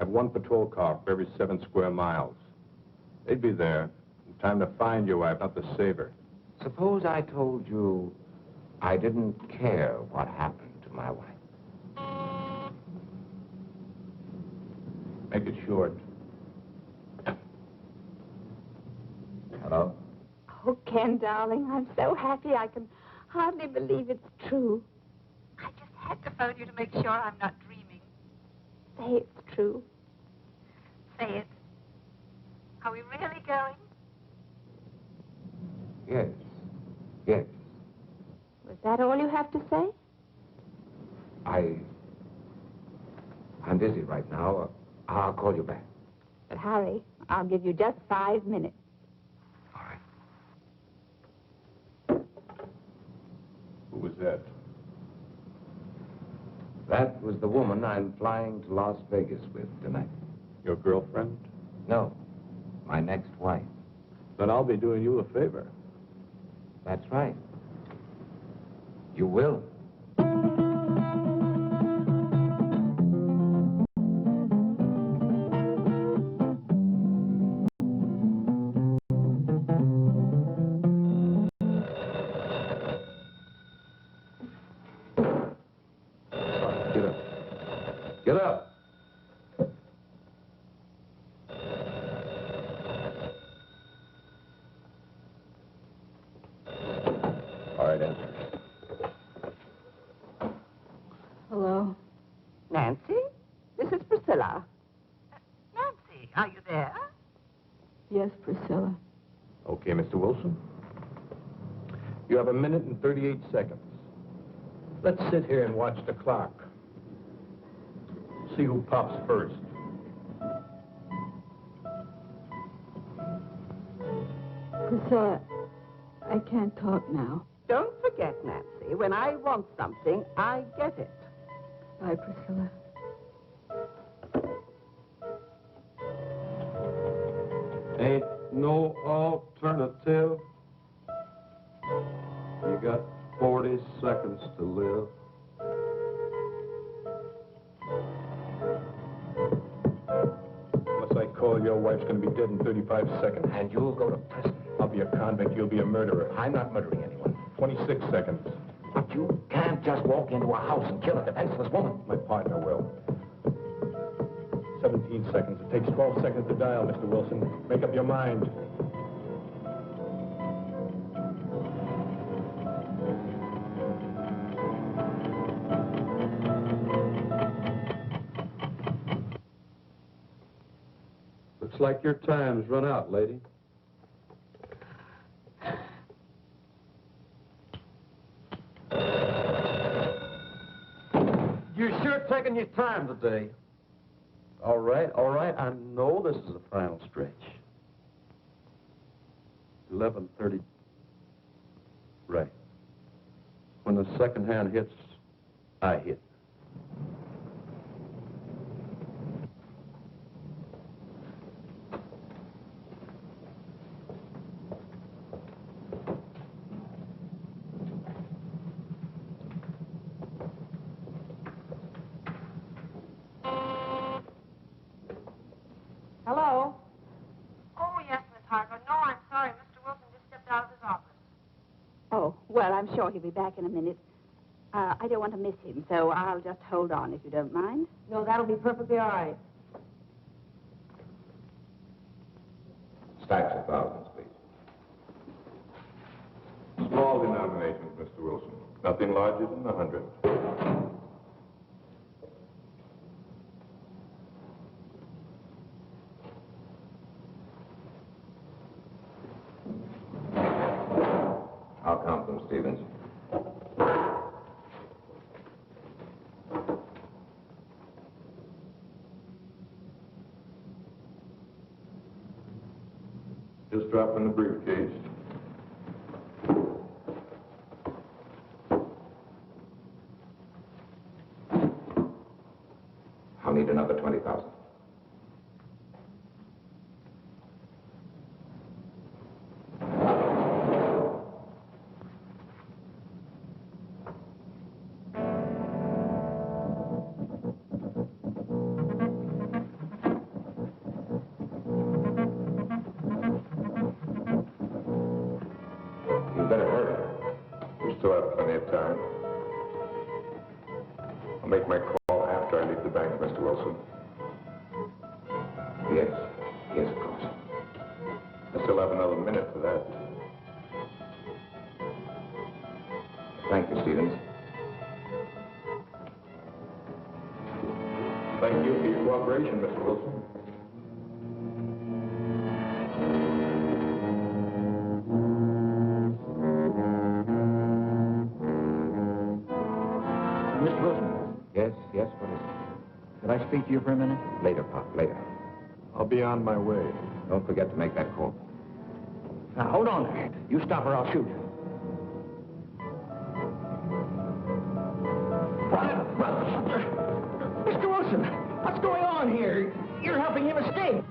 Have one patrol car for every 7 square miles. They'd be there in time to find your wife, not to save her. Suppose I told you I didn't care what happened to my wife. Make it short. Hello? Oh, Ken, darling, I'm so happy I can hardly believe it's true. I just had to phone you to make sure I'm not dreaming. Say it's true. Say it. Are we really going? Yes. Yes. Was that all you have to say? I'm busy right now. I'll call you back. But hurry. I'll give you just 5 minutes. All right. Who was that? That was the woman I'm flying to Las Vegas with tonight. Your girlfriend? No, my next wife. Then I'll be doing you a favor. That's right. You will. Get up. Get up. All right, answer. Hello? Nancy? This is Priscilla. Nancy, are you there? Yes, Priscilla. Okay, Mr. Wilson. You have 1 minute and 38 seconds. Let's sit here and watch the clock. See who pops first. Priscilla, I can't talk now. Don't forget, Nancy, when I want something, I get it. Bye, Priscilla. Ain't no alternative. You got 40 seconds to live. Unless I call, your wife's going to be dead in 35 seconds. And you'll go to prison. I'll be a convict. You'll be a murderer. I'm not murdering anyone. 26 seconds. But you can't just walk into a house and kill a defenseless woman. My partner will. 17 seconds. It takes 12 seconds to dial, Mr. Wilson. Make up your mind. Looks like your time's run out, lady. You're sure taking your time today. All right. I know this is the final stretch. 11:30. Right. When the second hand hits, I hit. Hello? Oh, yes, Miss Harker. No, I'm sorry. Mr. Wilson just stepped out of his office. Oh, well, I'm sure he'll be back in a minute. I don't want to miss him, so I'll just hold on if you don't mind. No, that'll be perfectly all right. Stacks of thousands, please. Small denominations, Mr. Wilson. Nothing larger than 100. I'll count them, Stevens. Just drop in the briefcase. I'll need another 20,000. Still have plenty of time. I'll make my call after I leave the bank, Mr. Wilson. Yes, yes, of course. I still have another minute for that. Thank you, Stevens. Thank you for your cooperation, Mr. Wilson. Mr. Wilson, Yes, what is it? could I speak to you for a minute? Later, Pop, later. I'll be on my way. Don't forget to make that call. Now, hold on there. You stop or I'll shoot. Mr. Wilson, what's going on here? You're helping him escape.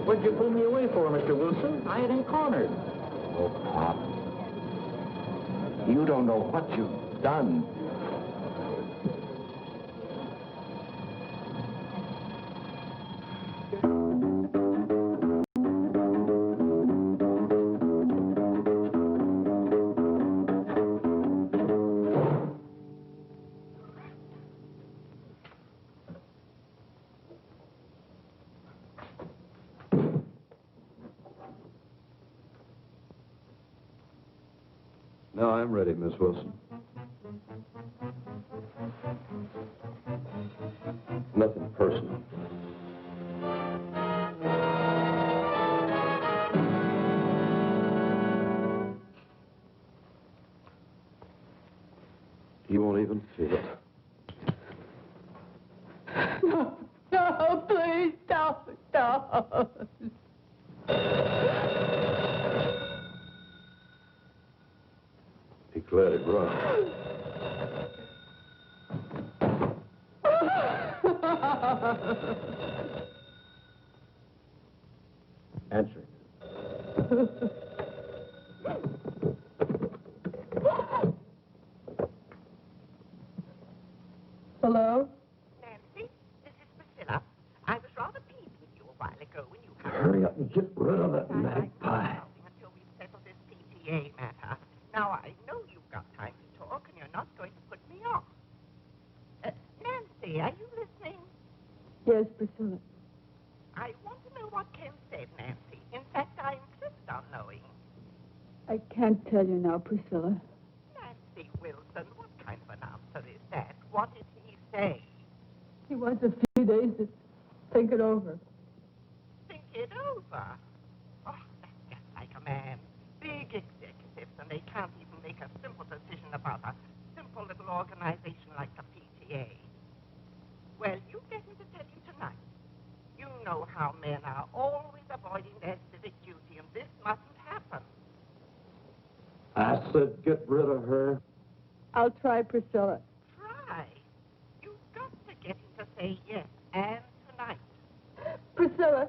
What'd you pull me away for, Mr. Wilson? I ain't cornered. Oh, Pop. You don't know what you've done. Now I'm ready, Miss Wilson. Nothing personal. You won't even feel it. No, please don't. He let it run. Answer it. Hello? Nancy, this is Priscilla. I was rather pleased with you a while ago when you... Hurry up and get rid of that magpie. ...until we settle this PTA matter. Now, I know you've got time to talk, and you're not going to put me off. Nancy, are you listening? Yes, Priscilla. I want to know what Ken said, Nancy. In fact, I insist on knowing. I can't tell you now, Priscilla. Nancy Wilson, what kind of an answer is that? What did he say? He wants a few days to think it over. Think it over? Oh, that's just like a man. Big executives, and they can't even make a simple decision about a simple little organization like the PTA. Well, you get me to tell you tonight. You know how men are always avoiding their civic duty, and this mustn't happen. I said get rid of her. I'll try, Priscilla. Try. You've got to get him to say yes, and tonight. Priscilla.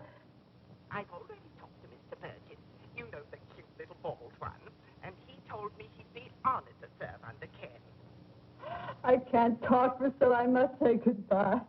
I've already talked to Mr. Burgess. You know, the cute little bald one. And he told me he'd be honored to serve under Ken. I can't talk, Priscilla. I must say goodbye.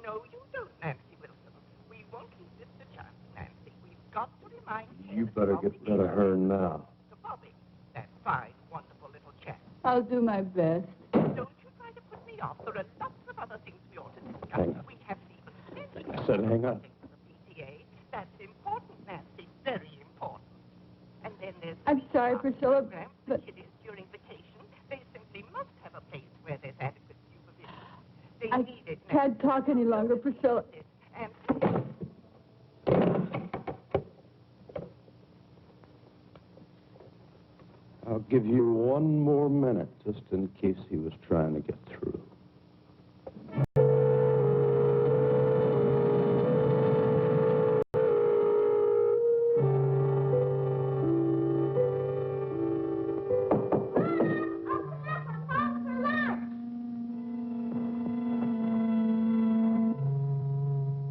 No, you don't, Nancy Wilson. We won't leave this to chance, Nancy. We've got to remind Ken... You better get rid of her now. ...to Bobby, that fine, wonderful little chap. I'll do my best. Don't you try to put me off. There are lots of other things we ought to discuss. Hang on. We haven't even finished. I said hang on. The PTA. That's important, Nancy. Very important. And then there's... I'm sorry, Priscilla, program for but kiddies during vacation. They simply must have a place where there's adequate supervision. They I need it, can't talk any longer, Priscilla. And I'll give you one more minute, just in case he was trying to get through.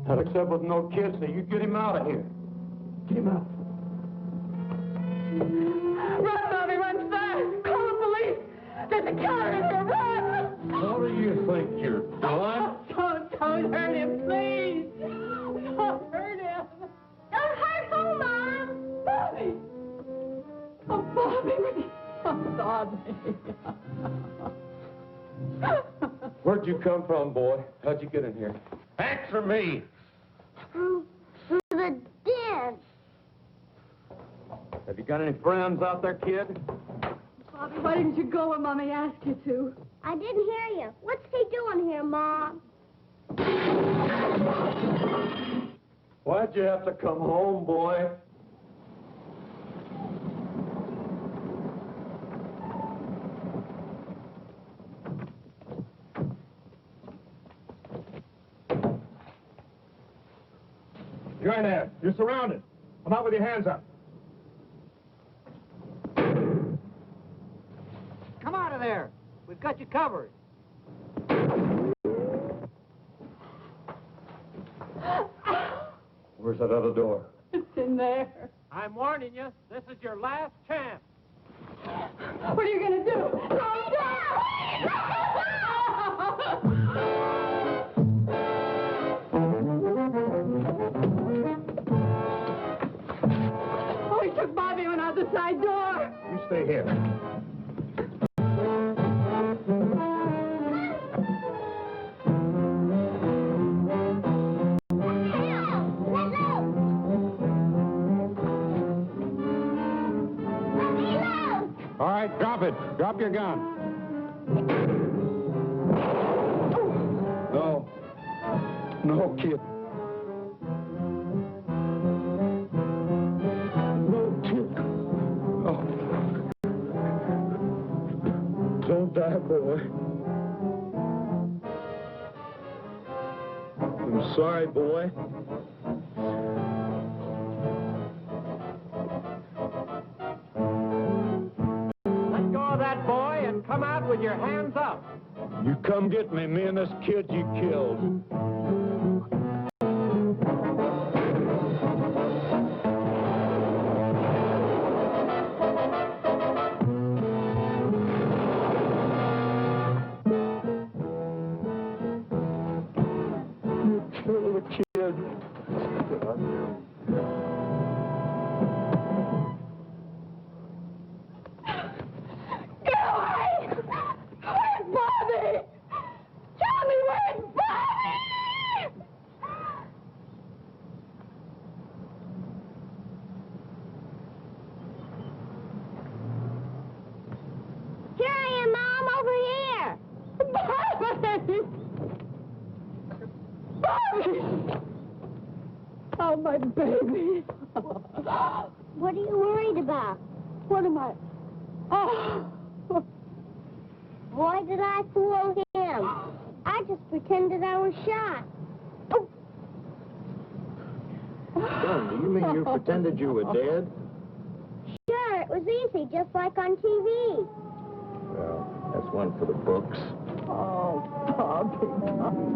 Not except with no kids, so you get him out of here. Get him out. Run, Bobby, run fast! Call the police! There's a killer in here, run! What do you think you're doing? Don't hurt him, please! Don't hurt him! Don't hurt who, Mom? Bobby! Oh, Bobby! Oh, Bobby! Where'd you come from, boy? How'd you get in here? Answer me. Through the den. Have you got any friends out there, kid? Bobby, why didn't you go when Mommy asked you to? I didn't hear you. What's he doing here, Mom? Why'd you have to come home, boy? You're in there. You're surrounded. Come out with your hands up. Come out of there. We've got you covered. Where's that other door? It's in there. I'm warning you, this is your last chance. What are you going to do? Calm Oh, he took Bobby and out the side door. You stay here. All right, drop it. Drop your gun. No. No, kid. No, kid. Oh. Don't die, boy. I'm sorry, boy. Let go of that boy and come out with your hands up. You come get me and this kid you killed. You killed a kid. Get away! Where's Bobby? Tell me where's Bobby! Here I am, Mom, over here. Bobby! Bobby! Oh, my baby. What are you worried about? What am I? Oh. Why did I fool him? I just pretended I was shot. Son, do you mean you pretended you were dead? Sure, it was easy, just like on TV. Well, that's one for the books. Oh, Bobby, Bobby.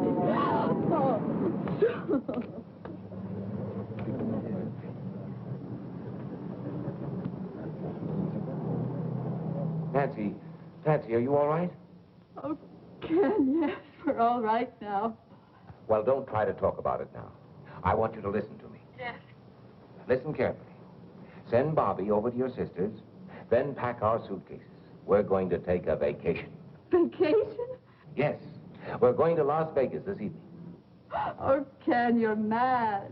Nancy, are you all right? Oh, Ken, yes, we're all right now. Well, don't try to talk about it now. I want you to listen to me. Yes. Listen carefully. Send Bobby over to your sister's, then pack our suitcases. We're going to take a vacation. Vacation? Yes, we're going to Las Vegas this evening. Oh, Ken, you're mad.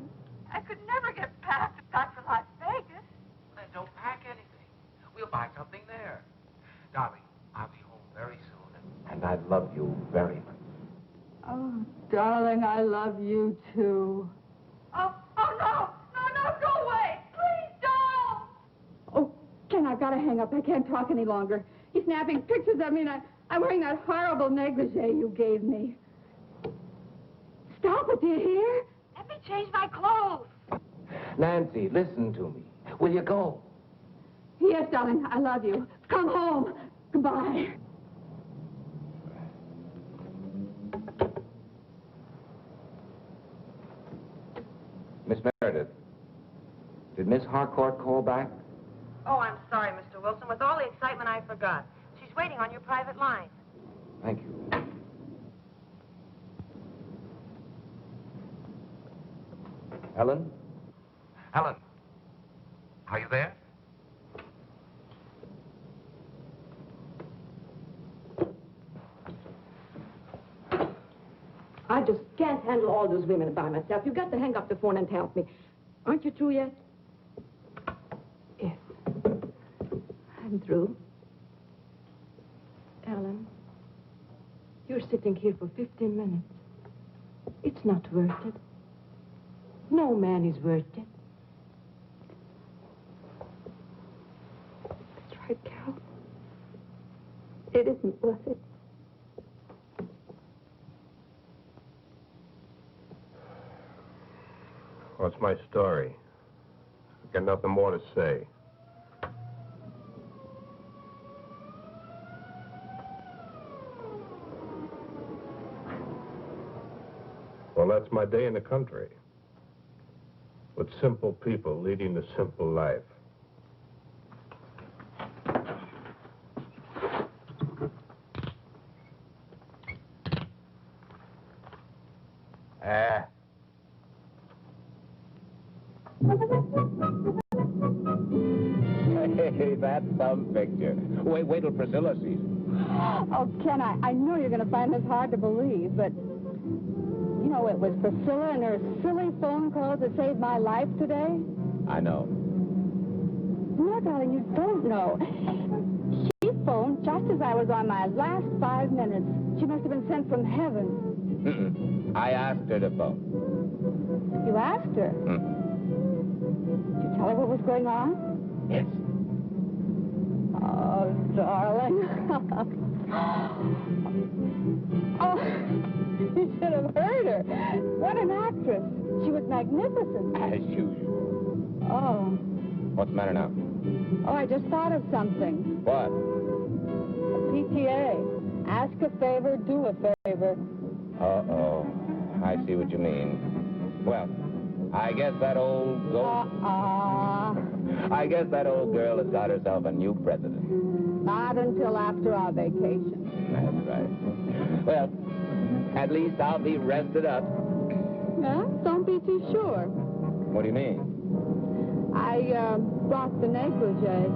I could never get past if not for Las Vegas. Then don't pack anything. We'll buy something there. Darling, I'll be home very soon. And I love you very much. Oh, darling, I love you, too. Oh, no, go away. Please don't. Oh, Ken, I've got to hang up. I can't talk any longer. He's snapping pictures of me, and I'm wearing that horrible negligee you gave me. Stop it, do you hear? Let me change my clothes. Nancy, listen to me. Will you go? Yes, darling, I love you. Come home. Goodbye. Miss Meredith, did Miss Harcourt call back? Oh, I'm sorry, Mr. Wilson. With all the excitement, I forgot. She's waiting on your private line. Thank you. Helen? Helen, are you there? I just can't handle all those women by myself. You've got to hang up the phone and help me. Aren't you through yet? Yes. I'm through. Ellen, you're sitting here for 15 minutes. It's not worth it. No man is worth it. That's right, Carol. It isn't worth it. What's my story? I've got nothing more to say. Well, that's my day in the country. With simple people leading the simple life. Hey, that's some picture. Wait till Priscilla sees it. Oh, Ken, I know you're going to find this hard to believe, but, you know, it was Priscilla and her silly phone calls that saved my life today. I know. No, darling, you don't know. She phoned just as I was on my last 5 minutes. She must have been sent from heaven. Mm-mm. I asked her to phone. You asked her? Did you tell her what was going on? Yes. Oh, darling. Oh, you should have heard her. What an actress. She was magnificent. As usual. Oh. What's the matter now? Oh, I just thought of something. What? PTA. Ask a favor, do a favor. Uh-oh. I see what you mean. Well, I guess that old I guess that old girl has got herself a new president. Not until after our vacation. That's right. Well, at least I'll be rested up. Huh? Don't be too sure. What do you mean? I brought the negligee.